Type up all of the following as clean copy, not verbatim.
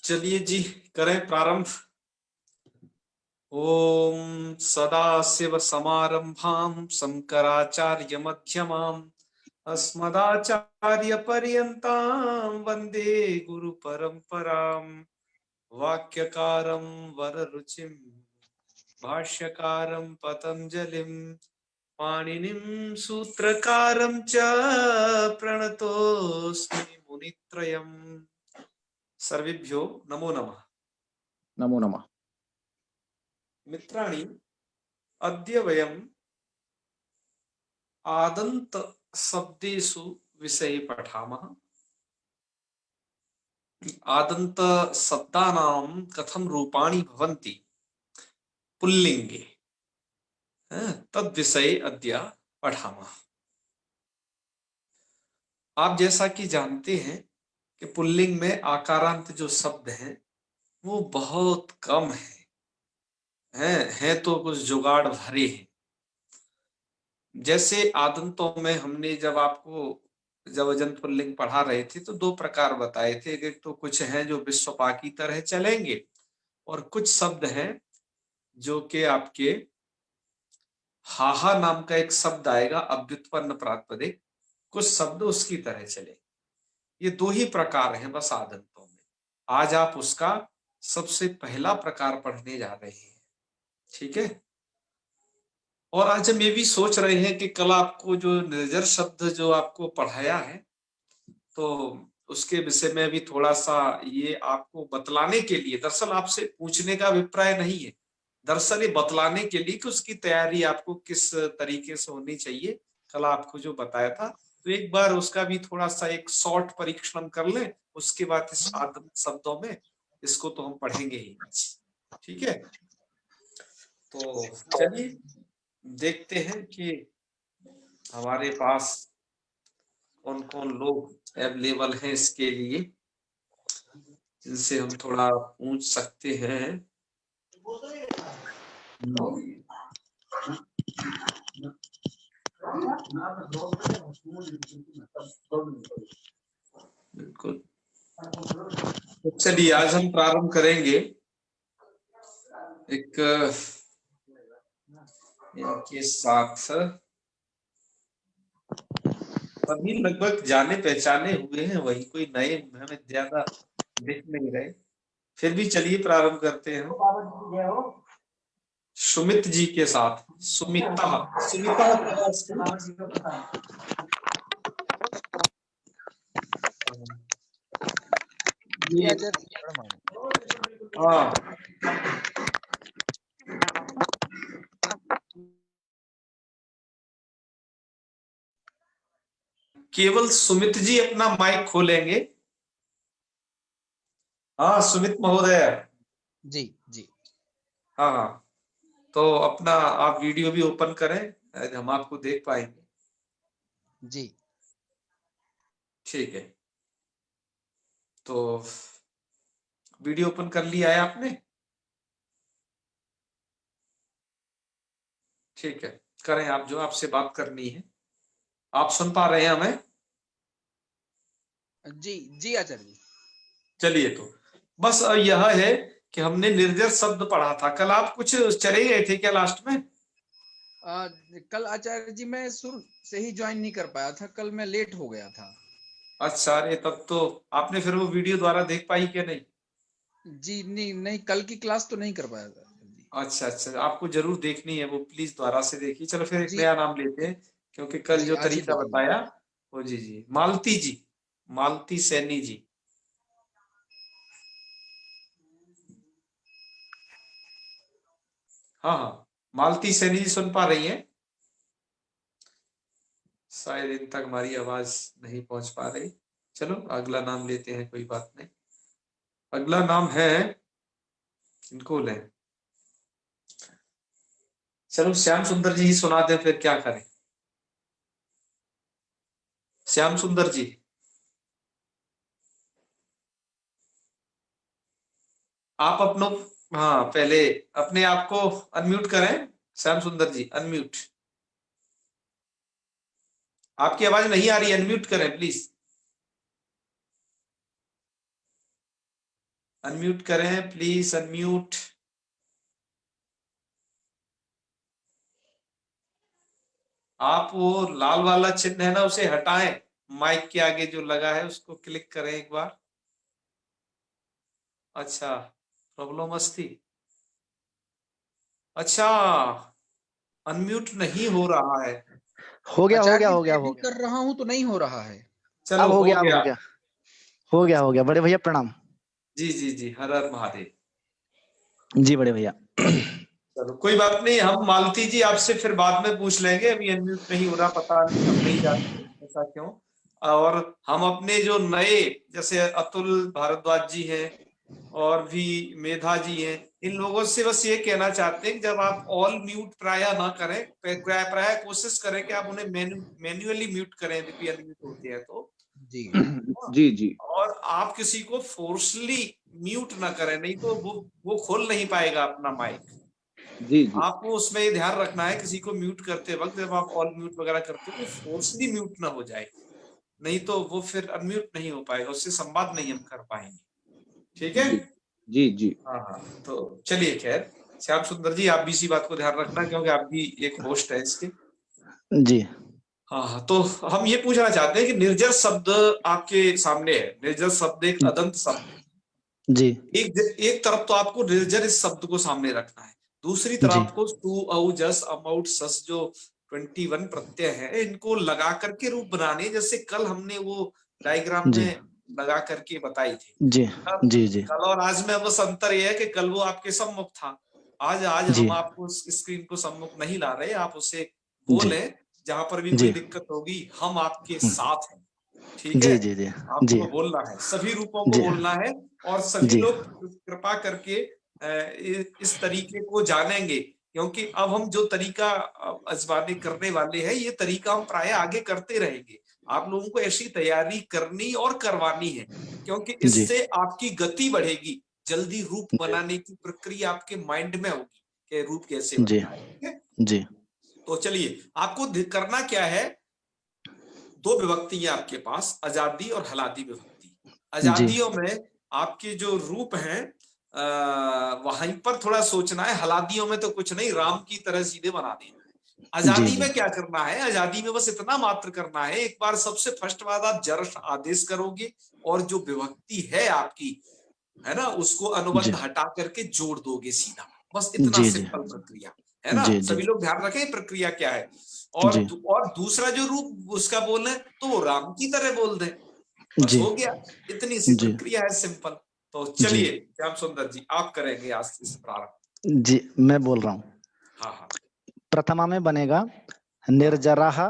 चलिए जी, करें प्रारंभ। ओम सदाशिव समारंभां शंकराचार्य मध्यमाम् अस्मदाचार्य पर्यन्तां वन्दे गुरु परंपराम्। वाक्यकारं वररुचिं भाष्यकारं पतंजलिं पाणिनिं सूत्रकारं च प्रणतोऽस्मि मुनित्रयम्। सर्वेभ्यो नमो नमः। नमो नमः। मित्राणि, अद्य वयम् आदन्त शब्देषु विषये पठामः। आदन्त शब्दानां कथं रूपाणि भवन्ति पुल्लिङ्गे, तद्विषये अद्य पठामः। आप जैसा कि जानते हैं कि पुल्लिंग में आकारांत जो शब्द हैं वो बहुत कम हैं तो कुछ जुगाड़ भरे हैं। जैसे आदंतों में हमने जब अजंत पुल्लिंग पढ़ा रहे थे तो दो प्रकार बताए थे। एक तो कुछ हैं जो विश्वपा की तरह चलेंगे और कुछ शब्द हैं जो कि आपके हाहा नाम का एक शब्द आएगा अव्युत्पन्न प्रातिपदिक, कुछ शब्द उसकी तरह चले। ये दो ही प्रकार हैं बस आदंतों में। आज आप उसका सबसे पहला प्रकार पढ़ने जा रहे हैं, ठीक है। और आज हम ये भी सोच रहे हैं कि कल आपको जो निर्जर शब्द जो आपको पढ़ाया है तो उसके विषय में भी थोड़ा सा ये आपको बतलाने के लिए, दरअसल आपसे पूछने का अभिप्राय नहीं है, दरअसल ये बतलाने के लिए कि उसकी तैयारी आपको किस तरीके से होनी चाहिए। कल आपको जो बताया था तो एक बार उसका भी थोड़ा सा एक शॉर्ट परीक्षण कर लें, उसके बाद इस शब्दों में इसको तो हम पढ़ेंगे ही, ठीक है। तो चलिए देखते हैं कि हमारे पास कौन कौन लोग अवेलेबल हैं इसके लिए, जिनसे हम थोड़ा पूछ सकते हैं। बिल्कुल। तो चलिए आज हम प्रारंभ करेंगे एक इनके साथ। सभी लगभग जाने पहचाने हुए हैं, वही कोई नए हमें ज्यादा दिख नहीं रहे। फिर भी चलिए प्रारंभ करते हैं सुमित जी के साथ। सुमिता सुमिता हाँ, केवल सुमित जी अपना माइक खोलेंगे। हाँ सुमित महोदय। जी जी। हाँ हाँ, तो अपना आप वीडियो भी ओपन करें, हम आपको देख पाएंगे। जी ठीक है, तो वीडियो ओपन कर लिया है आपने? ठीक है, करें आप जो आपसे बात करनी है। आप सुन पा रहे हैं हमें? जी जी आचार्य जी। चलिए, तो बस यह है कि हमने निर्जर शब्द पढ़ा था। कल आप कुछ चले गए थे क्या लास्ट में? कल आचार्य जी मैं शुरू से ही ज्वाइन नहीं कर पाया था, कल मैं लेट हो गया था। अच्छा, अरे तब तो आपने फिर वो वीडियो द्वारा देख पाई क्या? नहीं जी नहीं नहीं, कल की क्लास तो नहीं कर पाया था जी। अच्छा अच्छा, आपको जरूर देखनी है वो, प्लीज दोबारा से देखिए। चलो फिर एक जी नया नाम लेते हैं, क्योंकि कल जी जो आज ही तरीका देखेंगे। बताया वो जी जी मालती जी, मालती सैनी जी। हाँ हाँ, मालती सैनी जी सुन पा रही हैं? शायद इन तक हमारी आवाज नहीं पहुंच पा रही। चलो अगला नाम लेते हैं, कोई बात नहीं। अगला नाम है, इनको लें। चलो श्याम सुंदर जी ही सुना दें, फिर क्या करें। श्याम सुंदर जी, आप अपनो, हाँ पहले अपने आप को अनम्यूट करें। श्याम सुंदर जी अनम्यूट, आपकी आवाज नहीं आ रही, अनम्यूट करें प्लीज। अनम्यूट करें प्लीज, अनम्यूट। आप वो लाल वाला चिन्ह है ना, उसे हटाएं, माइक के आगे जो लगा है उसको क्लिक करें एक बार। अच्छा, प्रॉब्लम अस्ति। अच्छा, अनम्यूट नहीं हो रहा है। हो गया आचार्य जी हो गया मैं भी कर रहा हूँ तो नहीं हो रहा है। चलो अब हो हो गया, अब गया। हो गया, हो गया बड़े भैया, प्रणाम। जी जी जी, हर हर महादेव। जी बड़े भैया। चलो कोई बात नहीं, हम मालती जी आपसे फिर बाद में पूछ लेंगे, अभी अनम्यूट नहीं हो रहा, पता नहीं, हम नहीं जानते ऐसा क्यों। और हम अपने जो नए, जैसे अतुल भारद्वाज जी हैं और भी मेधा जी हैं, इन लोगों से बस ये कहना चाहते हैं कि जब आप ऑल म्यूट प्राय ना करें, प्राय कोशिश करें कि आप उन्हें मैन्युअली म्यूट करें यदि अनम्यूट होते हैं तो। जी जी जी और आप किसी को फोर्सली म्यूट ना करें, नहीं तो वो खोल नहीं पाएगा अपना माइक। जी जी आपको उसमें ये ध्यान रखना है, किसी को म्यूट करते वक्त जब आप ऑल म्यूट वगैरह करते हो तो फोर्सली म्यूट ना हो जाए, नहीं तो वो फिर अनम्यूट नहीं हो पाएगा, उससे संवाद नहीं हम कर पाएंगे। ठीक है। जी जी जी हाँ हाँ, तो चलिए, खैर श्याम सुंदर जी, आप भी इसी बात को ध्यान रखना, क्योंकि आप भी एक होस्ट है इसके। जी हाँ हाँ, तो हम ये पूछना चाहते हैं कि निर्जर शब्द आपके सामने है। निर्जर शब्द एक अदंत शब्द है। जी एक तरफ तो आपको निर्जर इस शब्द को सामने रखना है, दूसरी तरफ जी आपको सु औ जस अमाउट सस जो 21 प्रत्यय है, इनको लगा करके रूप बनाने, जैसे कल हमने वो डायग्राम जी में लगा करके बताई थी। जी अब जी जी कल और आज में बस अंतर यह है कि कल वो आपके सम्मुख था, आज जी हम आपको उस स्क्रीन को सम्मुख नहीं ला रहे, आप उसे जी बोलें, जहां पर भी कोई जी दिक्कत होगी हम आपके साथ हैं। ठीक है, जी जी जी जी आपको बोलना है, सभी रूपों को जी बोलना है, और सभी जी लोग कृपा करके इस तरीके को जानेंगे, क्योंकि अब हम जो तरीका आजमाने करने वाले हैं, ये तरीका हम प्राय आगे करते रहेंगे। आप लोगों को ऐसी तैयारी करनी और करवानी है, क्योंकि जी इससे आपकी गति बढ़ेगी, जल्दी रूप बनाने की प्रक्रिया आपके माइंड में होगी कि रूप कैसे जी बनता है। ठीक है, जी तो चलिए, आपको करना क्या है, दो विभक्ति है आपके पास, आजादी और हलादी विभक्ति। जी आजादियों में आपके जो रूप हैं वहीं पर थोड़ा सोचना है, हलादियों में तो कुछ नहीं, राम की तरह सीधे बना देना है। जी आजादी जी में क्या करना है, आजादी में बस इतना मात्र करना है, एक बार सबसे फर्स्ट बार आप जर्फ आदेश करोगे, और जो विभक्ति है आपकी, है ना, उसको अनुबंध जी हटा करके जोड़ दोगे सीधा, बस इतना जी जी सिंपल प्रक्रिया है ना। जी जी सभी लोग ध्यान रखें प्रक्रिया क्या है। और जी और दूसरा जो रूप उसका बोल रहे तो वो राम की तरह बोल दें, बस जी हो गया, इतनी सी जी प्रक्रिया है, सिंपल। तो जी चलिए श्याम सुंदर जी, आप करेंगे आज से प्रारंभ। जी मैं बोल रहा हूँ। हाँ हाँ प्रथमा में बनेगा हाँ निर्जरः,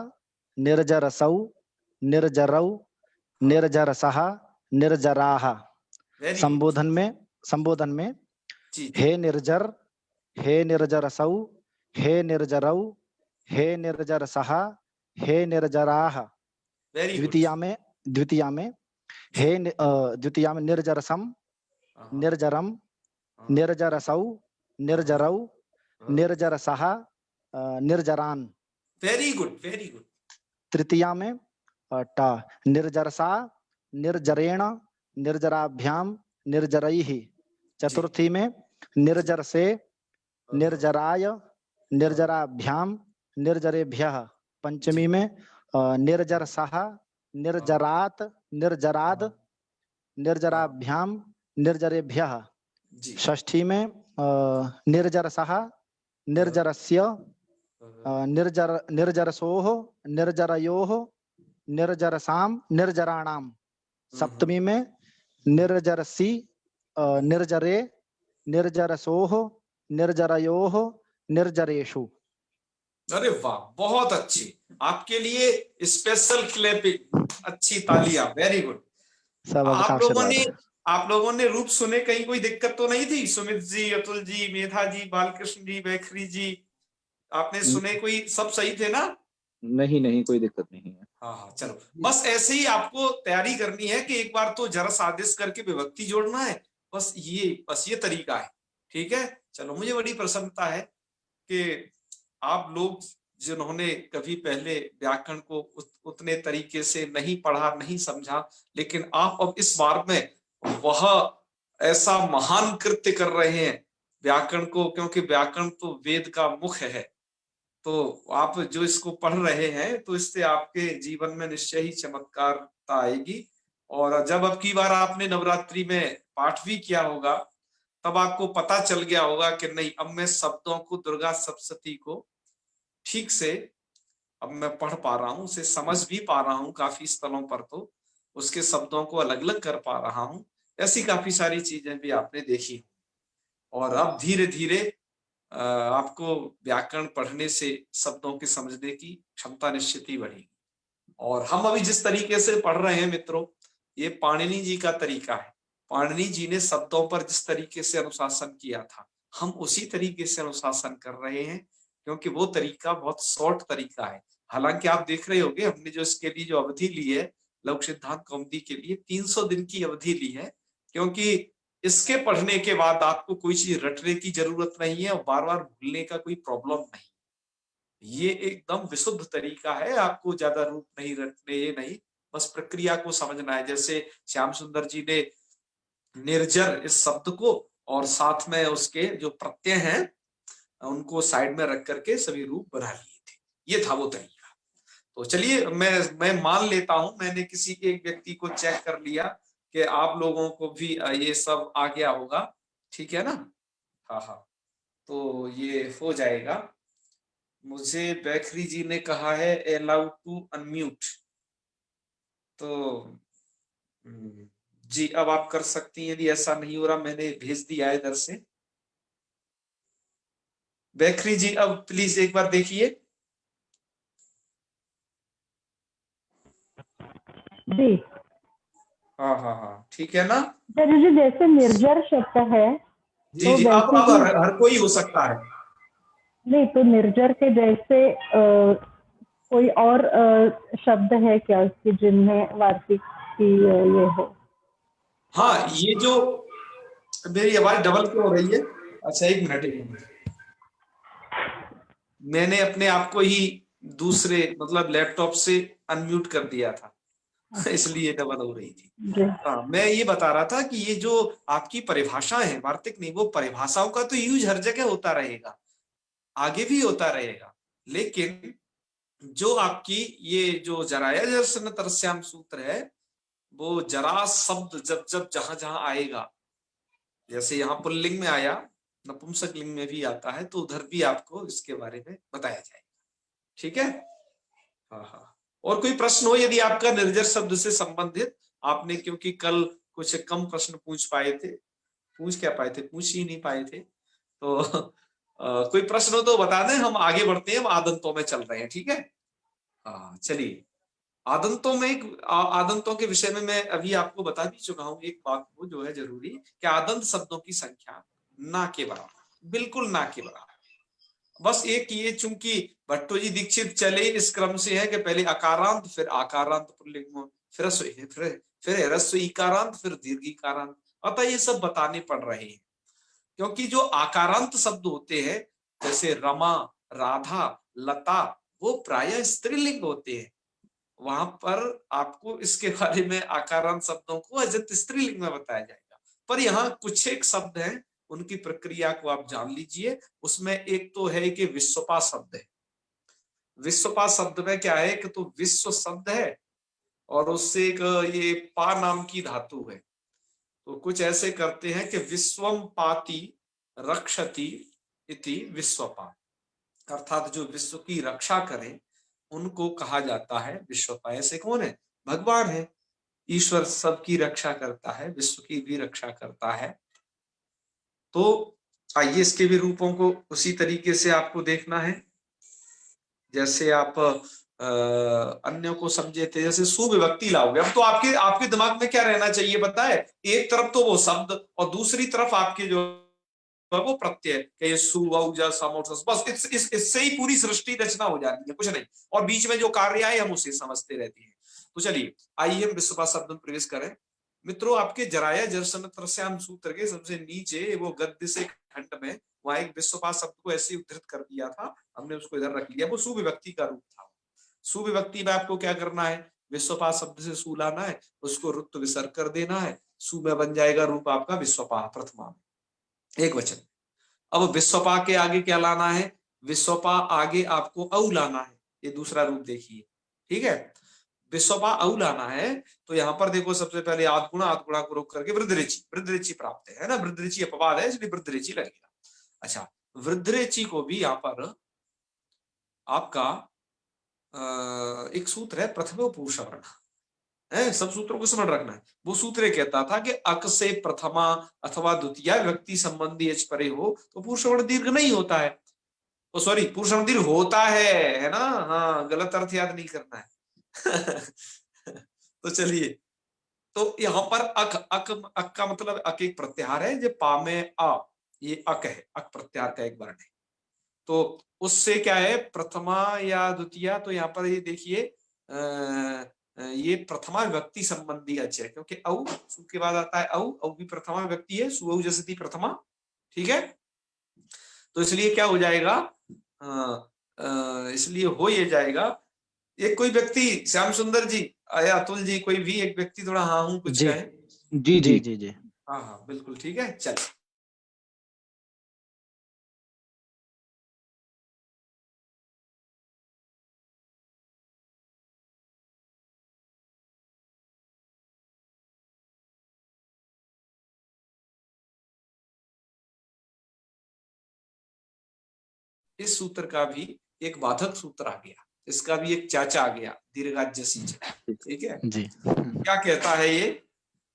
निर्जरसौ, निर्जरौ, हाँ, निर्जरसः, निर्जराः। Very good. संबोधन में जी जी, हे निर्जर, हे निर्जरसौ, हे निर्जरौ, हे निर्जरसः, हे निर्जराः। Very good. द्वितीया में द्वितीया में जी, द्वितीया में निर्जरसम, हाँ निर्जरम, हाँ निर्जरसौ, हाँ निर्जरौ, हाँ, निर्जरसः, निर्जरान। Very good very good. तृतीया में ट निर्जरसा, निर्जरेण, निर्जराभ्याम, निर्जरैः। जी, चतुर्थी में जी, निर्जरसे, हाँ निर्जराय, हाँ निर्जराभ्याम, निर्जरेभ्यः। पंचमी जी, में निर्जरसः, हाँ निर्जरात, निर्जराद, हाँ हाँ, निर्जराभ्याम, निर्जरेभ्यः। जी, षष्ठी में निर्जरसः, हाँ निर्जरस्य, हाँ निर्जरसोः, निर्जरयोः, निर्जरसां, निर्जराणाम्। हाँ। सप्तमी में निर्जरसि, निर्जरे, निर्जरसोः, निर्जरयोः, निर्जरेषु। अरे वाह, बहुत अच्छी, आपके लिए स्पेशल क्लैपिंग, अच्छी तालियां, वेरी गुड। सब आपका आप लोगों आशीर्वाद ने है। आप लोगों ने रूप सुने, कहीं कोई दिक्कत तो नहीं थी? सुमित जी, अतुल जी, मेधा जी, बालकृष्ण जी, बैखरी जी, आपने सुने, कोई सब सही थे ना? नहीं नहीं, कोई दिक्कत नहीं है। हाँ हाँ, चलो, जी बस ऐसे ही आपको तैयारी करनी है कि एक बार तो जरस आदेश करके विभक्ति जोड़ना है, बस ये तरीका है। ठीक है, चलो, मुझे बड़ी प्रसन्नता है कि आप लोग जिन्होंने कभी पहले व्याकरण को उतने तरीके से नहीं पढ़ा, नहीं समझा, लेकिन आप अब इस बार में वह ऐसा महान कृत्य कर रहे हैं व्याकरण को, क्योंकि व्याकरण तो वेद का मुख है। तो आप जो इसको पढ़ रहे हैं तो इससे आपके जीवन में निश्चय ही चमत्कारता आएगी। और जब अब की बार आपने नवरात्रि में पाठ भी किया होगा तब आपको पता चल गया होगा कि नहीं, अब मैं शब्दों को, दुर्गा सप्तशती को ठीक से अब मैं पढ़ पा रहा हूँ, उसे समझ भी पा रहा हूँ काफी स्थलों पर, तो उसके शब्दों को अलग अलग कर पा रहा हूँ। ऐसी काफी सारी चीजें भी आपने देखी। और अब धीरे धीरे आपको व्याकरण पढ़ने से शब्दों की समझने की क्षमता निश्चित ही बढ़ेगी। और हम अभी जिस तरीके से पढ़ रहे हैं मित्रों, ये पाणिनि जी का तरीका है। पाणिनि जी ने शब्दों पर जिस तरीके से अनुशासन किया था, हम उसी तरीके से अनुशासन कर रहे हैं, क्योंकि वो तरीका बहुत शॉर्ट तरीका है। हालांकि आप देख रहे होंगे हमने जो इसके लिए जो अवधि ली है लघु सिद्धांत कौमुदी के लिए 300 दिन की अवधि ली है, क्योंकि इसके पढ़ने के बाद आपको कोई चीज रटने की जरूरत नहीं है और बार बार भूलने का कोई प्रॉब्लम नहीं। ये एकदम विशुद्ध तरीका है, आपको ज्यादा रूप नहीं रटने, ये नहीं, बस प्रक्रिया को समझना है। जैसे श्याम सुंदर जी ने निर्जर इस शब्द को और साथ में उसके जो प्रत्यय हैं उनको साइड में रख करके सभी रूप बना लिए थे, ये था वो तरीका। तो चलिए मैं मान लेता हूं मैंने किसी एक व्यक्ति को चेक कर लिया कि आप लोगों को भी ये सब आ गया होगा, ठीक है ना? हाँ हाँ, तो ये हो जाएगा। मुझे बैखरी जी ने कहा है अलाउ टू अनम्यूट, तो जी अब आप कर सकती हैं। यदि ऐसा नहीं हो रहा, मैंने भेज दिया है इधर से। बैखरी जी अब प्लीज एक बार देखिए। जी हाँ हाँ हाँ, ठीक है ना? जी, जैसे निर्जर शब्द है जी तो जी, अब वैसे ही हर कोई हो सकता है। नहीं, तो निर्जर के जैसे कोई और शब्द है क्या उसकी जिनमें वार्तिक की ये हो? हाँ, ये जो मेरी आवाज डबल क्यों हो रही है? अच्छा एक मिनट, एक मिनट, मैंने अपने आप को ही दूसरे मतलब लैपटॉप से अनम्यूट कर दिया था इसलिए डबल हो रही थी। जी हाँ, मैं ये बता रहा था कि ये जो आपकी परिभाषा है वार्तिक नहीं, वो परिभाषाओं का तो यूज हर जगह होता रहेगा, आगे भी होता रहेगा, लेकिन जो आपकी ये जो जराया दर्शन तरस्याम सूत्र है, वो जरा शब्द जब जब जहां जहां आएगा, जैसे यहाँ पुल्लिंग में आया, नपुंसक लिंग में भी आता है, तो उधर भी आपको इसके बारे में बताया जाएगा। ठीक है? हाँ हाँ। और कोई प्रश्न हो यदि आपका निर्जर शब्द से संबंधित, आपने क्योंकि कल कुछ कम प्रश्न पूछ पाए थे, पूछ क्या पाए थे, पूछ ही नहीं पाए थे, तो कोई प्रश्न हो तो बता दें, हम आगे बढ़ते हैं, हम आदंतों में चल रहे हैं। ठीक है? हाँ चलिए, आदंतों में आदंतों के विषय में मैं अभी आपको बता भी चुका हूं एक बात को जो है जरूरी, कि आदंत शब्दों की संख्या ना के बराबर, बिल्कुल ना के बराबर। बस एक ये, चूंकि भट्टो जी दीक्षित चले इस क्रम से है कि पहले अकारांत फिर आकारांत पुल्लिंग में, फिर ह्रस्व इकारांत फिर दीर्घ इकारांत, अतः ये सब बताने पड़ रहे हैं। क्योंकि जो आकारांत शब्द होते हैं जैसे रमा, राधा, लता, वो प्रायः स्त्रीलिंग होते हैं। वहां पर आपको इसके बारे में आकारांत शब्दों को अजंत स्त्रीलिंग में बताया जाएगा। पर यहाँ कुछ एक शब्द हैं, उनकी प्रक्रिया को आप जान लीजिए। उसमें एक तो है कि विश्वपा शब्द है। विश्वपा शब्द में क्या है कि तो विश्व शब्द है और उससे एक ये पा नाम की धातु है, तो कुछ ऐसे करते हैं कि विश्वम पाति रक्षति इति विश्वपा, अर्थात जो विश्व की रक्षा करें उनको कहा जाता है विश्वपा। ऐसे कौन है? भगवान है। ईश्वर सबकी रक्षा करता है, विश्व की भी रक्षा करता है। तो आइए इसके भी रूपों को उसी तरीके से आपको देखना है, जैसे आप अन्यों को समझे थे। जैसे सुविभक्ति लाओगे, अब तो आपके आपके दिमाग में क्या रहना चाहिए पता है? एक तरफ तो वो शब्द और दूसरी तरफ आपके जो वो प्रत्यय, बस इससे ही पूरी सृष्टि रचना हो जाती है, कुछ नहीं। और बीच में जो कार्य आए हम उसे समझते रहते हैं। तो चलिए आइए हम विश्वपा शब्द में प्रवेश करें। मित्रों, आपके जराया जर्सन त्रस्याम सूत्र के सबसे नीचे वो गद्य से खंड में वहां एक विश्वपा शब्द को ऐसे उद्धृत कर दिया था, हमने उसको इधर रख लिया। वो सुविभक्ति का रूप था। सुविभक्ति में आपको क्या करना है? विश्वपा शब्द से सू लाना है, उसको रुत्व विसर्ग कर देना है, सु में बन जाएगा रूप आपका विश्वपा प्रथमा में, एक वचन। अब विश्वपा के आगे क्या लाना है, विश्वपा आगे आपको औ लाना है, ये दूसरा रूप देखिए, ठीक है। विश्वपा औ लाना है तो यहाँ पर देखो सबसे पहले आत्गुणा को रोक करके वृद्धरेची प्राप्त है ना, वृद्धरेची अपवाद है इसलिए वृद्धरेची लगेगा। अच्छा, वृद्धरेची को भी यहाँ पर आपका एक सूत्र है प्रथमो पुरुषवर्ण है, सब सूत्रों को समझ रखना है। वो सूत्र कहता था कि अक से प्रथमा अथवा द्वितीय व्यक्ति संबंधी एच परे हो तो पुरुषवर्ण दीर्घ नहीं होता है, ओ सॉरी पुरुषवर्ण दीर्घ होता है ना, हाँ गलत अर्थ याद नहीं करना है। तो चलिए, तो यहाँ पर अक अक अक का मतलब अक एक प्रत्याहार है, जो पा में आ ये अक है, अक प्रत्याहार का एक वर्ण है। तो उससे क्या है प्रथमा या द्वितीय, तो यहाँ पर ये देखिए ये प्रथमा विभक्ति संबंधी अच है, क्योंकि औ सु के बाद आता है औ, औ भी प्रथमा विभक्ति है, सुऔ जसति प्रथमा, ठीक है। तो इसलिए क्या हो जाएगा, इसलिए हो ये जाएगा। एक कोई व्यक्ति श्याम सुंदर जी या अतुल जी, कोई भी एक व्यक्ति थोड़ा हाँ हूं कुछ जी कहें। जी जी जी जी हाँ हाँ बिल्कुल ठीक है, चल। इस सूत्र का भी एक बाधक सूत्र आ गया, इसका भी एक चाचा आ गया दीर्घाजसी, ठीक है। जी क्या कहता है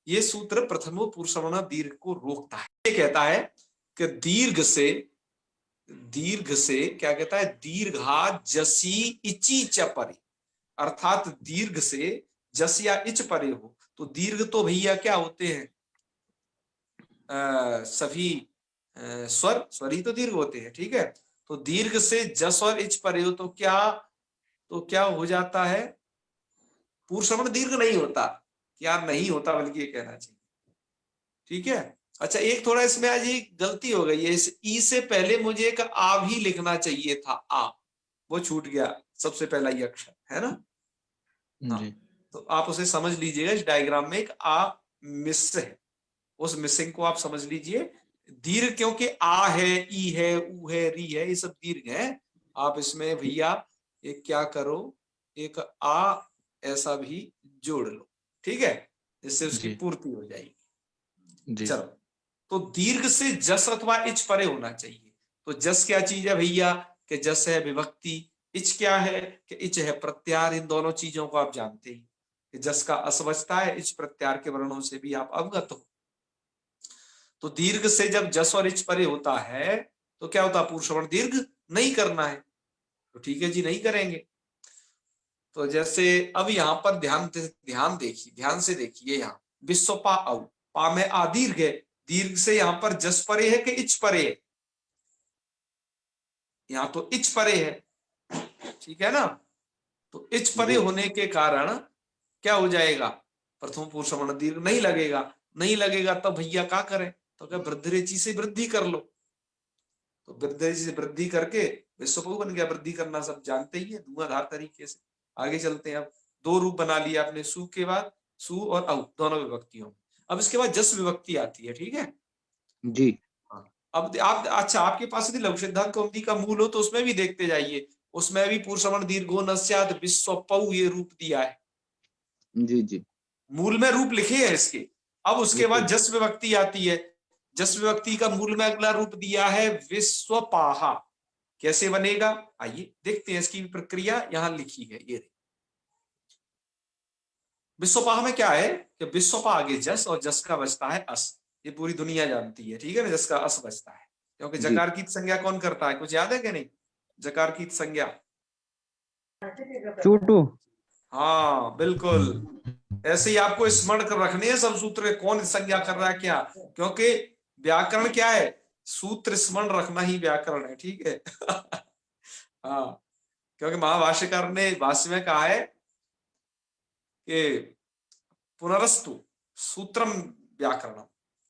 ये सूत्र प्रथमो पुरुषवर्ण दीर्घ को रोकता है। ये कहता है कि दीर्घ से क्या कहता है, दीर्घा जसी इची च परे, अर्थात दीर्घ से जस या इच परे हो, तो दीर्घ तो भैया क्या होते हैं, सभी स्वर ही तो दीर्घ होते हैं, ठीक है। तो दीर्घ से जस और इच परे हो तो क्या हो जाता है, पुरुषवर्ण दीर्घ नहीं होता, क्या नहीं होता बल्कि ये कहना चाहिए, ठीक है। अच्छा, एक थोड़ा इसमें आज ये गलती हो गई है, इस ई से पहले मुझे एक आ भी लिखना चाहिए था, आ वो छूट गया, सबसे पहला ये अक्षर है ना। हाँ, जी तो आप उसे समझ लीजिएगा, इस डायग्राम में एक आ मिस है, उस मिसिंग को आप समझ लीजिए। दीर्घ क्योंकि आ है, ई है, ऊ है, री है, ये सब दीर्घ है। आप इसमें भैया एक क्या करो, एक आ ऐसा भी जोड़ लो, ठीक है, जिससे उसकी जी पूर्ति हो जाएगी। जी चलो, तो दीर्घ से जस अथवा इच परे होना चाहिए। तो जस क्या चीज है भैया, कि जस है विभक्ति, इच क्या है कि इच है प्रत्याहार। इन दोनों चीजों को आप जानते ही कि जस का अस बचता है, इच प्रत्याहार के वर्णों से भी आप अवगत हो। तो दीर्घ से जब जस और इच परे होता है तो क्या होता है, पुरुषवर्ण दीर्घ नहीं करना है, तो ठीक है जी नहीं करेंगे। तो जैसे अब यहाँ पर ध्यान से देखिए, यहाँ विश्वपा औ, पा में आ दीर्घ है, दीर्घ से यहाँ पर जस परे है कि इच परे है, यहाँ तो इच परे है, ठीक है ना। तो इच परे जी होने के कारण क्या हो जाएगा, प्रथम पुरुषवर्ण दीर्घ नहीं लगेगा तब भैया क्या करें, तो क्या वृद्धरेची से वृद्धि कर लो। तो वृद्धरेची से वृद्धि करके विश्वपऊ बन गया, वृद्धि करना सब जानते ही है धुआंधार तरीके से। आगे चलते हैं, अब दो रूप बना लिया आपने, सु के बाद सु और औ दोनों विभक्तियों में। अब इसके बाद जस विभक्ति आती है, ठीक है। जी हाँ, अब आप अच्छा, आपके पास यदि लघु सिद्धांत कौमुदी का मूल हो तो उसमें भी देखते जाइए, उसमें भी पुरुषवर्ण दीर्घो न स्यात् विश्वपऊ ये रूप दिया है, जी जी मूल में रूप लिखे हैं इसके। अब उसके बाद बिल्कुल जस विभक्ति आती है, जस विभक्ति का मूल में अगला रूप दिया है विश्वपाहा। कैसे बनेगा, आइए देखते हैं इसकी प्रक्रिया, यहां लिखी है ये। विश्वपाह में क्या है कि विश्वपा आगे जस और जस का बचता है अस, ये पूरी दुनिया जानती है, ठीक है ना, जस का अस बचता है, क्योंकि जी जकार की संज्ञा कौन करता है, कुछ याद है कि नहीं, जकार की संज्ञा। चूटू हाँ बिल्कुल, ऐसे ही आपको स्मरण कर रखने हैं सब सूत्र, कौन संज्ञा कर रहा है क्या, क्योंकि व्याकरण क्या है, सूत्र स्मरण रखना ही व्याकरण है, ठीक है। हाँ, क्योंकि महाभाष्यकार ने भाष्य में कहा है कि पुनरस्तु सूत्रम व्याकरणम,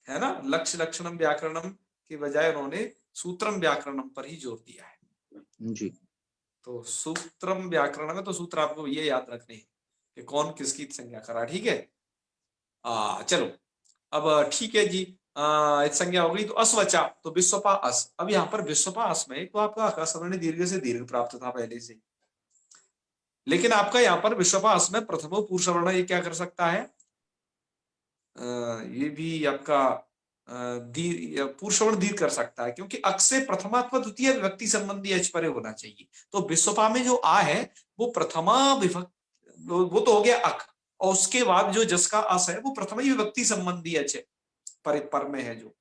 है ना, लक्ष्य लक्षणम व्याकरणम के बजाय उन्होंने सूत्रम व्याकरणम पर ही जोर दिया है। जी तो सूत्रम व्याकरण में तो सूत्र आपको ये याद रखने हैं कि कौन किसकी संज्ञा करा, ठीक है। चलो, अब ठीक है जी, संज्ञा हो गई तो अस्वचा, तो विश्वपा अस। अब यहाँ पर विश्वपा अस में तो आपका अकस्मरणी दीर्घ से दीर्घ प्राप्त था पहले से, लेकिन आपका यहाँ पर विश्वपा अस में प्रथमो पुरुष वर्ण ये क्या कर सकता है, ये भी आपका पुरुष वर्ण दीर्घ कर सकता है, क्योंकि अक से प्रथमात्म द्वितीय विभक्ति संबंधी एच परे होना चाहिए। तो विश्वपा में जो आ है वो प्रथमा विभक्ति, वो तो हो गया अक, और उसके बाद जो जस का अस है वो प्रथमा विभक्ति संबंधी एच है, पर में है जो,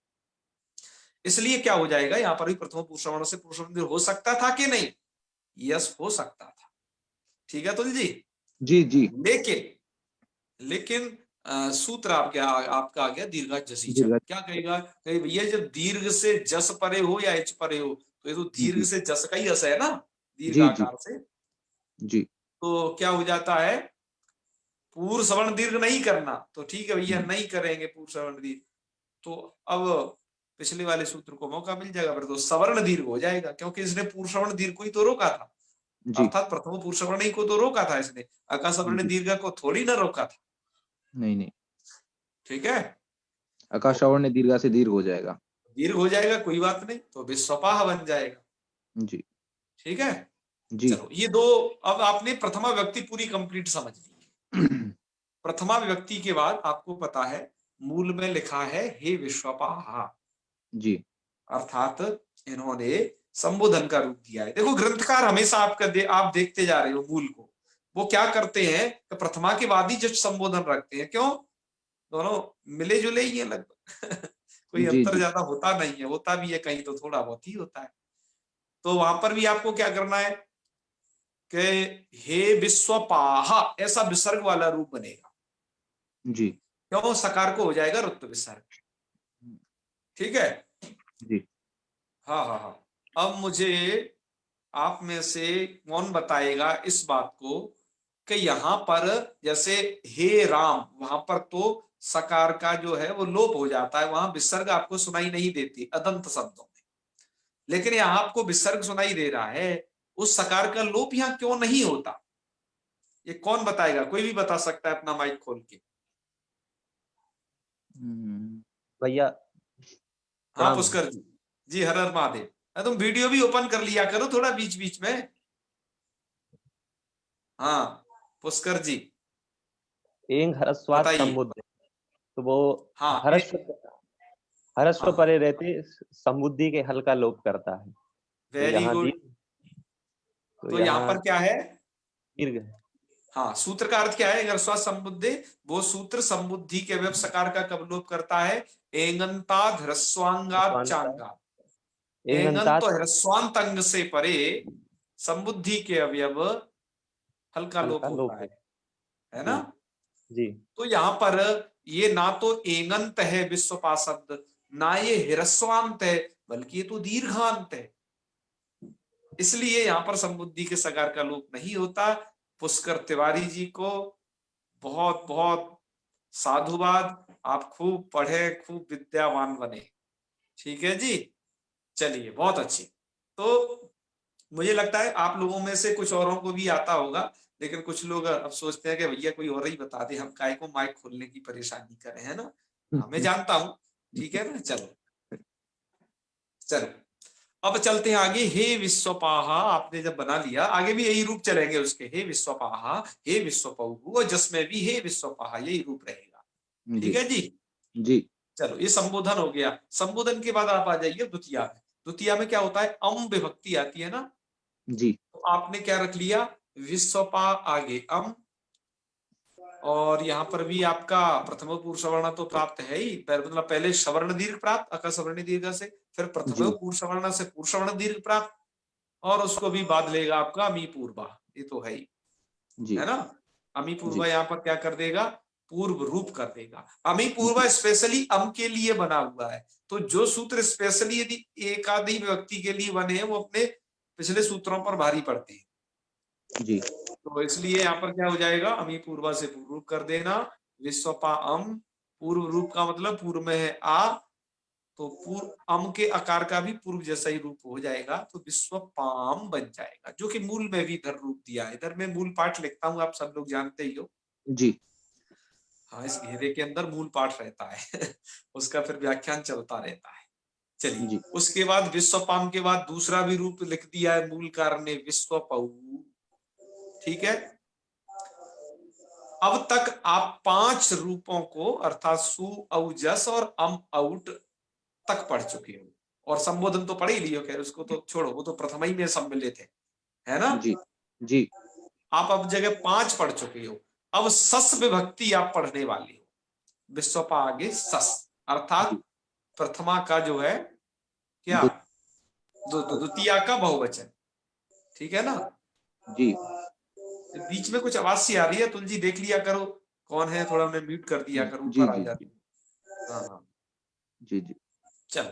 इसलिए क्या हो जाएगा यहाँ पर भी प्रथम पुरुष वर्ण से पुरुष वर्ण हो सकता था कि नहीं, यस हो सकता था। ठीक है तुल जी। जी जी लेकिन सूत्र आपका आ गया दीर्घा जसी च। दीर्घा। क्या कहेगा, कहे भैया जब दीर्घ से जस परे हो या एच परे हो, तो ये तो दीर्घ जी से जस का ही अस है ना, दीर्घ जी आकार से, जी तो क्या हो जाता है, पूर्व सवर्ण दीर्घ नहीं करना, तो ठीक है भैया नहीं करेंगे पूर्व सवर्ण दीर्घ, तो अब पिछले वाले सूत्र को मौका मिल जाएगा, फिर तो सवर्ण दीर्घ हो जाएगा, क्योंकि इसने पूर्व सवर्ण दीर्घ को ही तो रोका था, जी अर्थात प्रथम पूर्व सवर्ण ही को तो रोका था इसने, अकासवर्ण जी। दीर्घ को थोड़ी ना रोका था। नहीं नहीं, ठीक है, आकाश श्रवण ने दीर्घा से दीर्घ हो जाएगा। दीर्घ हो जाएगा कोई बात नहीं, तो विस्वपाह बन जाएगा। जी ठीक है, जी चलो ये दो, अब आपने प्रथमा व्यक्ति पूरी कंप्लीट समझ ली। प्रथमा विभक्ति के बाद आपको पता है मूल में लिखा है हे विश्वपाह, जी अर्थात इन्होंने संबोधन का रूप दिया है। देखो ग्रंथकार हमेशा आप देखते जा रहे हो मूल को, वो क्या करते हैं कि प्रथमा के बाद ही जब संबोधन रखते हैं, क्यों, दोनों मिले जुले ही हैं लगभग कोई जी अंतर जी ज्यादा होता नहीं है, होता भी है कहीं तो थोड़ा बहुत ही होता है। तो वहां पर भी आपको क्या करना है कि हे विश्वपाह ऐसा विसर्ग वाला रूप बनेगा, जी क्यों, सकार को हो जाएगा रुत्त विसर्ग। ठीक है, जी हाँ हाँ हाँ। अब मुझे आप में से कौन बताएगा इस बात को कि यहाँ पर जैसे हे राम, वहां पर तो सकार का जो है वो लोप हो जाता है, वहां विसर्ग आपको सुनाई नहीं देती अदंत शब्दों में, लेकिन यहाँ आपको विसर्ग सुनाई दे रहा है, उस सकार का लोप यहाँ क्यों नहीं होता, ये कौन बताएगा, कोई भी बता सकता है अपना माइक खोल के। भैया हाँ प्रणाम। पुष्कर जी, जी हर हर महादेव। तुम वीडियो भी ओपन कर लिया करो थोड़ा बीच बीच में। हाँ पुष्कर जी एंग हरस्वात बताइए। समुद्ध, तो वो हाँ हरस्व हाँ परे रहते समुद्धि के हल का लोप करता है। तो वेरी यहाँ गुड। तो यहाँ पर क्या है, दीर्घ है। हाँ सूत्र का अर्थ क्या है, अगर स्व संबुद्धि, वो सूत्र संबुद्धि के व्यव सकार का कब लोप करता है, एंगंताद ह्रस्वांगात चांगा, एंगन तो ह्रस्वांत अंग से परे, संबुद्धि के अवयव हल का लोप होता है ना। जी तो यहाँ पर ये ना तो एंगंत है विश्वपा शब्द, ना ये ह्रस्वांत है, बल्कि ये तो दीर्घांत है, इसलिए यहाँ पर संबुद्धि के सकार का लोप नहीं होता। पुष्कर तिवारी जी को बहुत बहुत साधुवाद, आप खूब पढ़े खूब विद्यावान बने। ठीक है जी, चलिए बहुत अच्छी। तो मुझे लगता है आप लोगों में से कुछ औरों को भी आता होगा, लेकिन कुछ लोग अब सोचते हैं कि भैया कोई और ही बता दे, हम काय को माइक खोलने की परेशानी करें, है ना। हाँ मैं जानता हूं, ठीक है ना। चलो चलो अब चलते हैं आगे। हे विश्वपाहा आपने जब बना लिया, आगे भी यही रूप चलेंगे उसके, हे विश्वपाहा, हे विश्वपहु, और जिसमें भी हे विश्वपाहा यही रूप रहेगा। ठीक है जी। जी चलो ये संबोधन हो गया। संबोधन के बाद आप आ जाइए द्वितीया में। द्वितीया में क्या होता है, अम विभक्ति आती है ना, जी तो आपने क्या रख लिया, विश्वपा आगे अम, और यहाँ पर भी आपका प्रथम पुरुष सवर्ण तो प्राप्त है ही, मतलब पहले सवर्ण दीर्घ प्राप्त अकसवर्ण दीर्घ से, फिर प्रथम जी पुरुष सवर्ण से पुरुष सवर्ण दीर्घ प्राप्त, और उसको भी बाद लेगा आपका अमी पूर्वा, ये तो है ही, जी है ना। अमी पूर्वा जी यहाँ पर क्या कर देगा, पूर्व रूप कर देगा। अमी पूर्वा जी स्पेशली अम के लिए बना हुआ है, तो जो सूत्र स्पेशली यदि एकाधिक व्यक्ति के लिए बने हैं वो अपने पिछले सूत्रों पर भारी पड़ते हैं, जी तो इसलिए यहाँ पर क्या हो जाएगा, अमी पूर्वा से पूर्व रूप कर देना। विश्वपा अम, पूर्व रूप का मतलब पूर्व में है आ, तो पूर्व अम के आकार का भी पूर्व जैसा ही रूप हो जाएगा, तो विश्वपाम बन जाएगा, जो कि मूल में भी इधर रूप दिया है। इधर मैं मूल पाठ लिखता हूं, आप सब लोग जानते ही हो। जी हाँ, इस घेरे के अंदर मूल पाठ रहता है उसका फिर व्याख्यान चलता रहता है। चलिए, जी उसके बाद विश्वपाम के बाद दूसरा भी रूप लिख दिया है मूल कारण ने, विश्वपऊ। ठीक है, अब तक आप 5 रूपों को अर्थात सु औ जस और अम औट तक पढ़ चुके हो, और संबोधन तो पढ़ ही लियो, खैर उसको तो छोड़ो, वो तो प्रथम ही में सम्मिलित है ना। जी जी आप अब जगह 5 पढ़ चुके हो, अब सस विभक्ति आप पढ़ने वाले हो। विश्वपा आगे सस अर्थात जी प्रथमा का जो है क्या, दु, द्वितीया का बहुवचन। ठीक है ना। जी बीच में कुछ आवाज सी आ रही है, तुलजी देख लिया करो कौन है, थोड़ा मैं म्यूट कर दिया करो, जी ऊपर आ जी जाती। हाँ हाँ, जी जी चलो।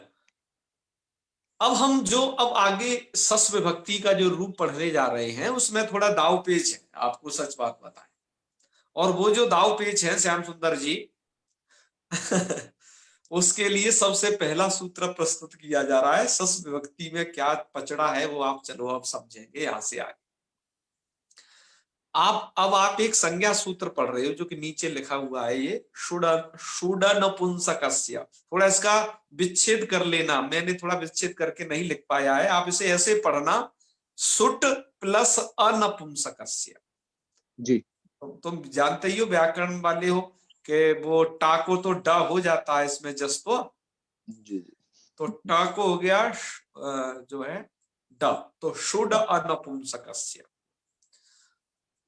अब हम जो अब आगे सस विभक्ति का जो रूप पढ़ने जा रहे हैं उसमें थोड़ा दाव पेच है, आपको सच बात बताएं। और वो जो दाव पेच है श्याम सुंदर जी उसके लिए सबसे पहला सूत्र प्रस्तुत किया जा रहा है। सस विभक्ति में क्या पचड़ा है वो आप चलो अब समझेंगे यहां से आगे। आप एक संज्ञा सूत्र पढ़ रहे हो जो कि नीचे लिखा हुआ है, ये शुड नपुंसकस्य। थोड़ा इसका विच्छेद कर लेना, मैंने थोड़ा विच्छेद करके नहीं लिख पाया है, आप इसे ऐसे पढ़ना, सुट प्लस अनपुंसकस्य। जी तुम जानते ही हो, व्याकरण वाले हो, कि वो टा को तो ड हो जाता है इसमें जस जी तो टा को हो गया जो है ड, तो शुड अनपुंसकस्य।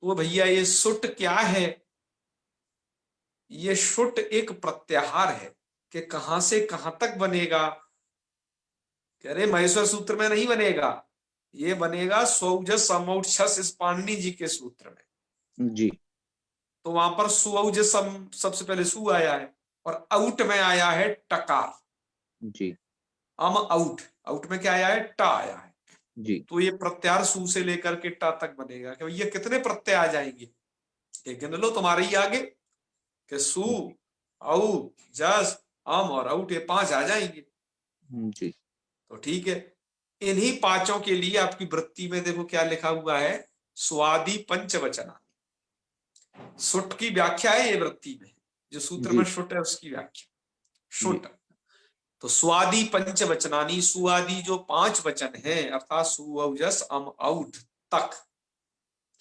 तो भैया ये सुट क्या है, ये शुट एक प्रत्याहार है कि कहां से कहां तक बनेगा। कह रहे महेश्वर सूत्र में नहीं बनेगा, ये बनेगा स्वौजस समौक्षस इस पाणिनि जी के सूत्र में। जी तो वहां पर सुऔजस सबसे पहले सु आया है, और आउट में आया है टकार। जी अम आउट, आउट में क्या आया है, टा आया है। जी तो ये प्रत्याहार सु से लेकर के टा तक बनेगा। कि भैया कितने प्रत्यय आ जाएंगे, एक गिन लो तुम्हारे ही आगे, कि सु औ जस अम और आउट, ये 5 आ जाएंगे। जी तो ठीक है, इन्हीं 5 के लिए आपकी वृत्ति में देखो क्या लिखा हुआ है, स्वादि पंचवचना। सुट की व्याख्या है ये वृत्ति में, जो सूत्र में जी शुट है उसकी व्याख्या शुट। तो स्वादि पंचवचनानी, सुआदि जो 5 वचन है अर्थात सु औ जस अम औट तक।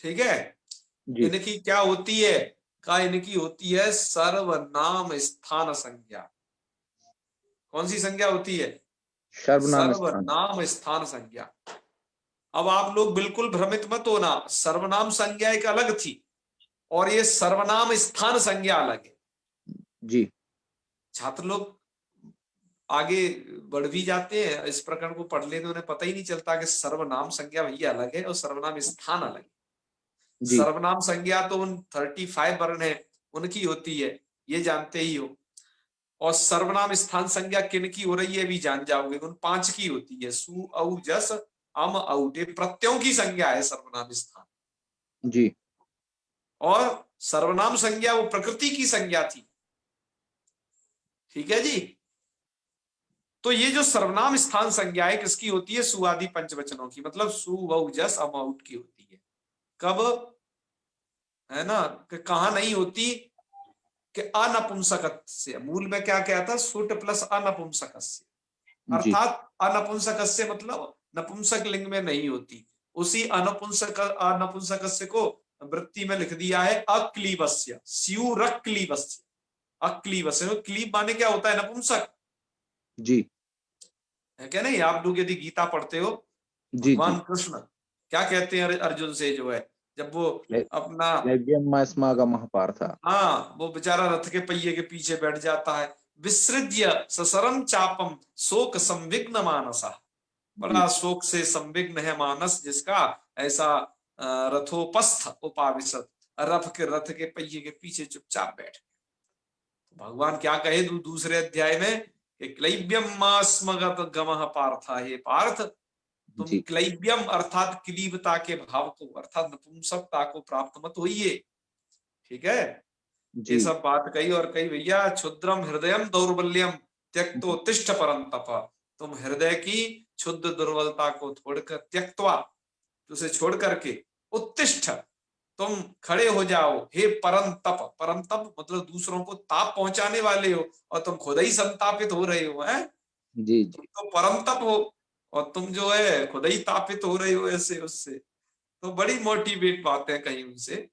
ठीक है, जी इनकी क्या होती है, का इनकी होती है सर्वनाम स्थान संज्ञा। कौन सी संज्ञा होती है, सर्वनाम स्थान। सर्वनाम स्थान संज्ञा। अब आप लोग बिल्कुल भ्रमित मत होना, सर्वनाम संज्ञा एक अलग थी और ये सर्वनाम स्थान संज्ञा अलग है। जी छात्र लोग आगे बढ़ भी जाते हैं, इस प्रकरण को पढ़ लेते उन्हें पता ही नहीं चलता कि सर्वनाम संज्ञा भैया अलग है और सर्वनाम स्थान अलग है। जी सर्वनाम संज्ञा तो उन 35 वर्ण है उनकी होती है, ये जानते ही हो। और सर्वनाम स्थान संज्ञा किन की हो रही है भी जान जाओगे, उन 5 की होती है, सु औ जस अम औट, प्रत्ययों की संज्ञा है सर्वनाम स्थान। जी और सर्वनाम संज्ञा वो प्रकृति की संज्ञा थी। ठीक है जी। तो ये जो सर्वनाम स्थान संज्ञा है किसकी होती है, सुआदि पंचवचनों की, मतलब सु औ जस अम औट की होती है। कब है ना, कि कहा नहीं होती, कि अनपुंसकस्य, मूल में क्या क्या था, सुट प्लस अनपुंसकस्य, जी अर्थात अनपुंसकस्य मतलब नपुंसक लिंग में नहीं होती। उसी अनपुंसकस्य को वृत्ति में लिख दिया है अक्लीबस्य, स्यूरक्लीबस्य। अक्लीबस्य, क्लीब माने क्या होता है, नपुंसक जी है क्या नहीं। आप लोग यदि गीता पढ़ते हो, जी भगवान जी कृष्ण क्या कहते हैं अर्जुन से, जो है जब वो अपना, क्लैव्यमास्मागमः पार्थ। हाँ वो बेचारा रथ के पहिए के पीछे बैठ जाता है, विसृज्य ससरम चापम शोक संविघ्न मानसा, जी बड़ा शोक से संविघ्न है मानस जिसका, ऐसा रथोपस्थ उपाविशत, रथ के पहिए के पीछे चुपचाप बैठ। भगवान क्या कहे दूसरे अध्याय में, कि क्लैव्यम मास्मगत गमः पार्थ, हे पार्थ तुम जी क्लैव्यम अर्थात क्लीबता के भाव को अर्थात नपुंसकता को प्राप्त मत होइए। ठीक है, ये जी सब बात कही और कही भैया, क्षुद्रम हृदयम दौर्बल्यम त्यक्तो तिष्ठ परंतप, तुम हृदय की क्षुद्र दुर्बलता को छोड़कर, त्यक्तवा उसे छोड़ करके, उत्तिष्ठ तुम खड़े हो जाओ, हे परम तप। परम तप मतलब दूसरों को ताप पहुंचाने वाले हो, और तुम खुद ही संतापित हो रहे हो, हैं? जी तुम जी तो परम तप हो, और तुम जो है खुद ही तापित हो रहे हो ऐसे उससे। तो बड़ी मोटिवेट बातें कही उनसे।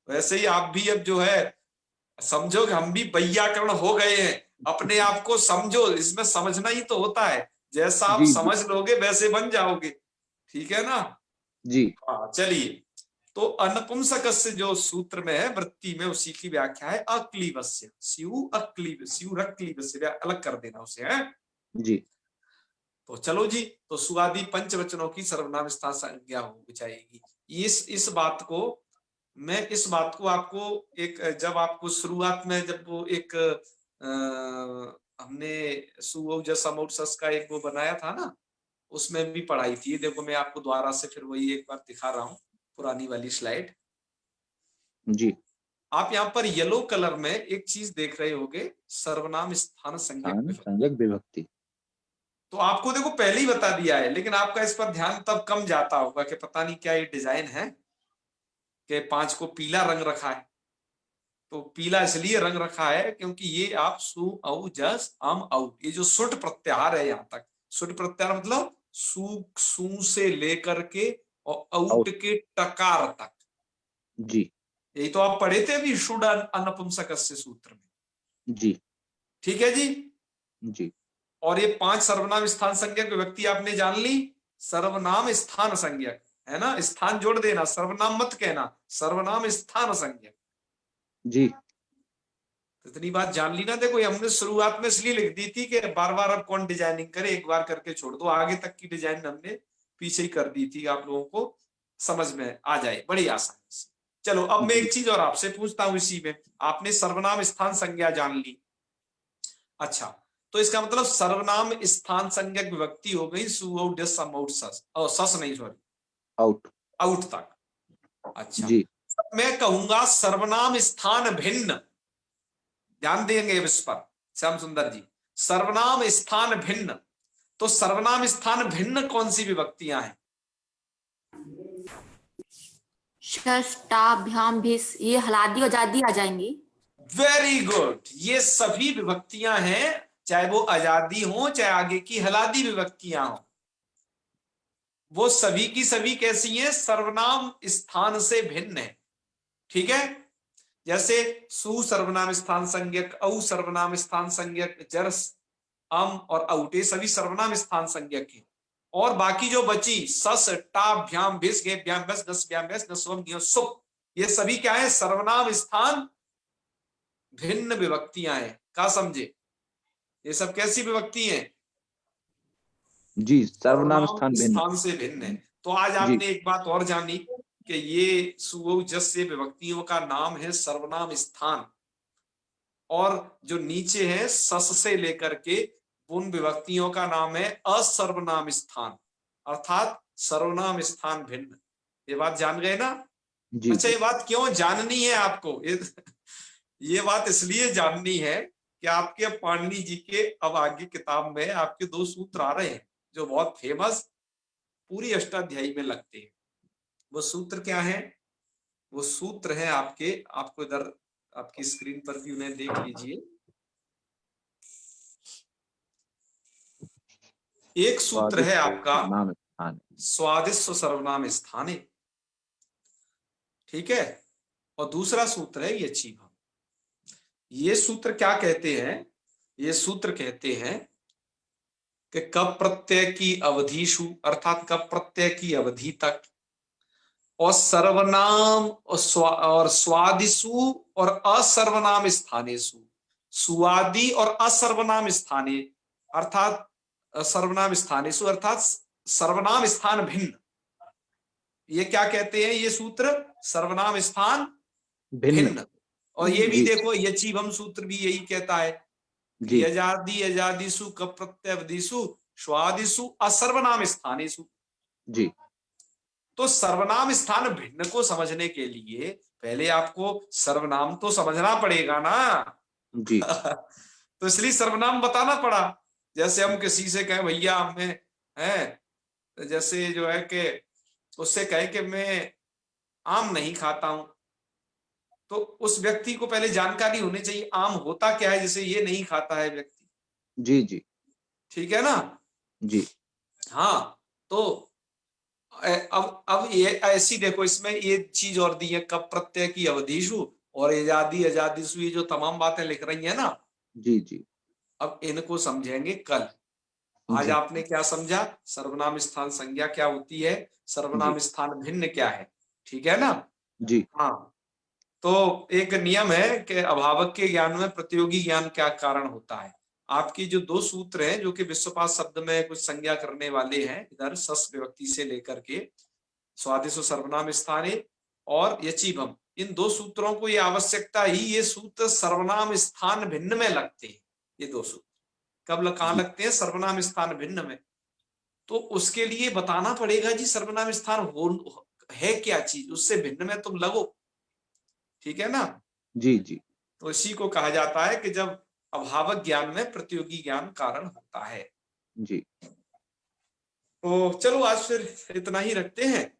वैसे ही आप भी अब जो है समझो कि हम भी वैयाकरण हो गए हैं, अपने आप को समझो, इसमें समझना ही तो होता है, जैसा आप जी समझ लोगे वैसे बन जाओगे, ठीक है ना? जी हाँ चलिए, तो अनपुंसकस्य जो सूत्र में है वृत्ति में, उसी की व्याख्या है अक्लीवस्य। स्यु अक्लीव, स्यु रक्लीवस्य, अलग कर देना उसे, है। जी तो चलो जी, तो सुआदि पंचवचनों की सर्वनाम स्थान संज्ञा हो जाएगी। इस बात को मैं, इस बात को आपको एक, जब आपको शुरुआत में जब वो एक हमने सुऔजसमौसस का एक वो बनाया था ना, उसमें भी पढ़ाई थी। देखो मैं आपको दोबारा से फिर वही एक बार दिखा रहा हूँ, पुरानी वाली स्लाइड। जी। आप यहाँ पर येलो कलर में एक चीज देख रहे होगे, सर्वनाम स्थान संज्ञक स्थान विभक्ति। संज्ञक विभक्ति। तो आपको देखो पहले ही बता दिया है, लेकिन आपका इस पर ध्यान तब कम जाता होगा कि पता नहीं क्या ये डिजाइन है कि 5 को पीला रंग रखा है। तो पीला इसलिए रंग रखा है क्योंकि ये आप सु औ जस अम औ, ये जो सुट प्रत्याहार है, यहाँ तक सुट प्रत्याहार मतलब सु से लेकर के और औट के टकार तक। जी यही तो आप पढ़े थे अभी शुड अनपुंसकस्य सूत्र में, जी ठीक है जी। जी और ये 5 सर्वनाम स्थान संज्ञक विभक्ति आपने जान ली। सर्वनाम स्थान संज्ञक है ना, स्थान जोड़ देना, सर्वनाम मत कहना, सर्वनाम स्थान संज्ञक। जी तो इतनी बात जान ली ना। देखो ये हमने शुरुआत में इसलिए लिख दी थी कि बार बार अब कौन डिजाइनिंग करे, एक बार करके छोड़ दो, आगे तक की डिजाइन हमने पीछे ही कर दी थी, आप लोगों को समझ में आ जाए बड़ी आसानी से। चलो अब मैं एक चीज और आपसे पूछता हूं इसी में, आपने सर्वनाम स्थान संज्ञा जान ली, अच्छा, तो इसका मतलब सर्वनाम स्थान संज्ञक विभक्ति हो गई सु औ डस सम औट सस, और सस नहीं सॉरी, आउट। आउट तक। अच्छा, जी मैं कहूंगा सर्वनाम स्थान भिन्न, ध्यान देंगे इस पर श्याम सुंदर जी, सर्वनाम स्थान भिन्न। तो सर्वनाम स्थान भिन्न कौन सी विभक्तियां हैं? षष्टाभ्याम भिस, ये हलादी और जादी आ जाएंगी। वेरी गुड, ये सभी विभक्तियां हैं, चाहे वो आजादी हो चाहे आगे की हलादी विभक्तियां हो, वो सभी की सभी कैसी हैं? सर्वनाम स्थान से भिन्न है, ठीक है। जैसे सु सर्वनाम स्थान संज्ञक, औ सर्वनाम स्थान संज्ञक, जर्स अम और औटे सभी सर्वनाम स्थान संज्ञक है। और बाकी जो बची सस टा भ्याम भिस गे भ्याम बस गस भ्याम बस नस्वम सुप, ये सभी क्या है? सर्वनाम स्थान भिन्न विभक्तियां हैं। क्या समझे? ये सब कैसी विभक्ति हैं? जी सर्वनाम स्थान भिन्न। स्थान से भिन्न है। तो आज जी आपने एक बात और जानी कि ये सुऔ जस से विभक्तियों का नाम है सर्वनाम स्थान, और जो नीचे है सस से लेकर के उन विभक्तियों का नाम है असर्वनाम स्थान, अर्थात सर्वनाम स्थान भिन्न। ये बात जान गए ना? जी अच्छा, जी ये बात क्यों जाननी है आपको? ये बात इसलिए जाननी है कि आपके पाणिनि जी के अब आगे किताब में आपके 2 सूत्र आ रहे हैं जो बहुत फेमस पूरी अष्टाध्यायी में लगते हैं। वो सूत्र क्या है? वो सूत्र है आपके, आपको इधर आपकी स्क्रीन पर भी उन्हें देख लीजिए। एक सूत्र है आपका नाम स्थान। स्वादिष्ट सर्वनाम स्थाने, ठीक है, और दूसरा सूत्र है यचीभम। ये सूत्र क्या कहते हैं? ये सूत्र कहते हैं कि कब प्रत्यय की अवधिशु, अर्थात कब प्रत्यय की अवधि तक, और सर्वनाम और स्वादिसु और असर्वनाम स्थानेसु, सुआदि और असर्वनाम स्थाने अर्थात सर्वनाम स्थानेसु अर्थात सर्वनाम स्थान भिन्न। ये क्या कहते हैं ये सूत्र? सर्वनाम स्थान भिन्न। और ये भी देखो यचीभम सूत्र भी यही कहता है कि यजादि यजादिसु कब प्रत्यवधिसु स्वादिसु असर्वनाम स्थानेसु। जी तो सर्वनाम स्थान भिन्न को समझने के लिए पहले आपको सर्वनाम तो समझना पड़ेगा ना जी तो इसलिए सर्वनाम बताना पड़ा। जैसे हम किसी से कहें भैया हमें है, जैसे जो है कि उससे कहे कि मैं आम नहीं खाता हूं, तो उस व्यक्ति को पहले जानकारी होनी चाहिए आम होता क्या है, जिसे ये नहीं खाता है व्यक्ति। जी जी ठीक है ना। जी हाँ, तो अब ये ऐसी देखो, इसमें ये चीज और दी है, कब प्रत्यय की अवधिषु और आजादी आजादीषु, ये जो तमाम बातें लिख रही है ना, जी जी अब इनको समझेंगे कल। आज जी आपने क्या समझा, सर्वनाम स्थान संज्ञा क्या होती है, सर्वनाम स्थान भिन्न क्या है, ठीक है ना। जी हाँ, तो एक नियम है कि अभावक के ज्ञान में प्रतियोगी ज्ञान क्या कारण होता है। आपकी जो दो सूत्र हैं जो कि विश्वपात शब्द में कुछ संज्ञा करने वाले हैं, इधर सस विभक्ति से लेकर के स्वादिष्ट सर्वनाम स्थाने और यचीभम, इन दो सूत्रों को ये आवश्यकता ही, ये सूत्र सर्वनाम स्थान भिन्न में लगते हैं। ये दो सूत्र कब कहाँ लगते हैं, सर्वनाम स्थान भिन्न में। तो उसके लिए बताना पड़ेगा जी सर्वनाम स्थान हो है क्या चीज, उससे भिन्न में तुम लगो, ठीक है ना। जी जी तो इसी को कहा जाता है कि जब अभावक ज्ञान में प्रतियोगी ज्ञान कारण होता है। जी तो चलो आज फिर इतना ही रखते हैं,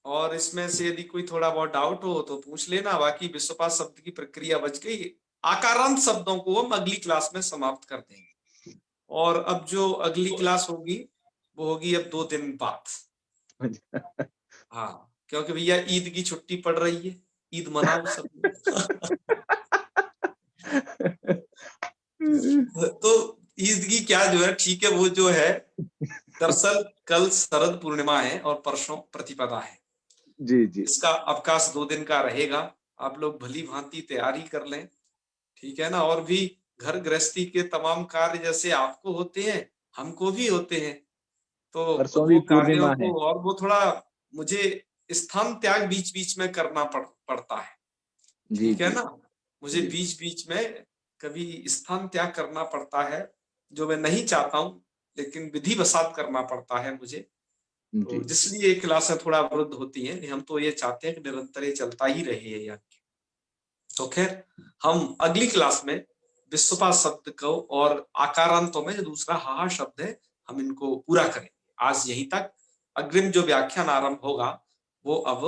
और इसमें से यदि कोई थोड़ा बहुत डाउट हो तो पूछ लेना। बाकी विश्वपात शब्द की प्रक्रिया बच गई, आकारांत शब्दों को हम अगली क्लास में समाप्त कर देंगे। और अब जो अगली क्लास होगी वो होगी अब 2 दिन बाद। हाँ, क्योंकि भैया ईद की छुट्टी पड़ रही है, ईद मनाओ सब। तो ईद की क्या जो है, ठीक है, वो जो है दरअसल कल शरद पूर्णिमा है और परसों प्रतिपदा है। जी जी इसका अवकाश 2 दिन का रहेगा, आप लोग भली भांति तैयारी कर लें, ठीक है ना। और भी घर गृहस्थी के तमाम कार्य जैसे आपको होते हैं हमको भी होते हैं, तो परसों भी वो कार्यों पूर्णिमा है। को, और वो थोड़ा मुझे स्थान त्याग बीच बीच में करना पड़ता है, जी ठीक है जी ना। मुझे जी बीच बीच में कभी स्थान त्याग करना पड़ता है, जो मैं नहीं चाहता हूँ, लेकिन विधिवशात करना पड़ता है मुझे। तो जी जिसलिए क्लासें थोड़ा अवरुद्ध होती हैं, हम तो ये चाहते हैं कि निरंतर ये चलता ही रहे ये यज्ञ। तो खैर, हम अगली क्लास में विश्वपात शब्द को और आकारांतों में जो दूसरा हा शब्द है, हम इनको पूरा करेंगे। आज यहीं तक। अग्रिम जो व्याख्यान आरंभ होगा वो अब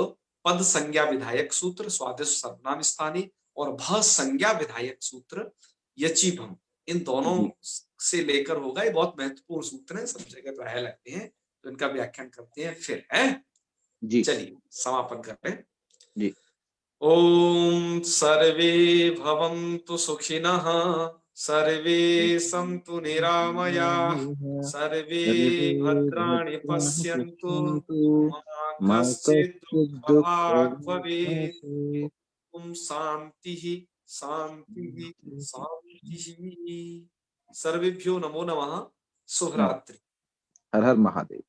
पद संज्ञा विधायक सूत्र स्वादिष्ट सर्वनाम स्थानी और भ संज्ञा विधायक सूत्र यचीभम, इन दोनों जी से लेकर होगा। ये बहुत महत्वपूर्ण सूत्र हैं, सब जगह प्राय लगते हैं, तो इनका व्याख्यान करते हैं फिर है। जी चलिए समापन करते हैं। जी ओम सर्वे भवन्तु सुखिनः, सर्वे सन्तु निरामयाः, सर्वे सर्वे भद्राणि भद्राणि पश्यन्तु, पश्यन्तु मा मा कश्चित् कश्चित् दुःखभाग् भवेत्। दुःखभाग् ओम शांतिः शांतिः शांतिः। सर्वेभ्यो नमो नमः। शुभ भवेत्। रात्रि। हर हर महादेव।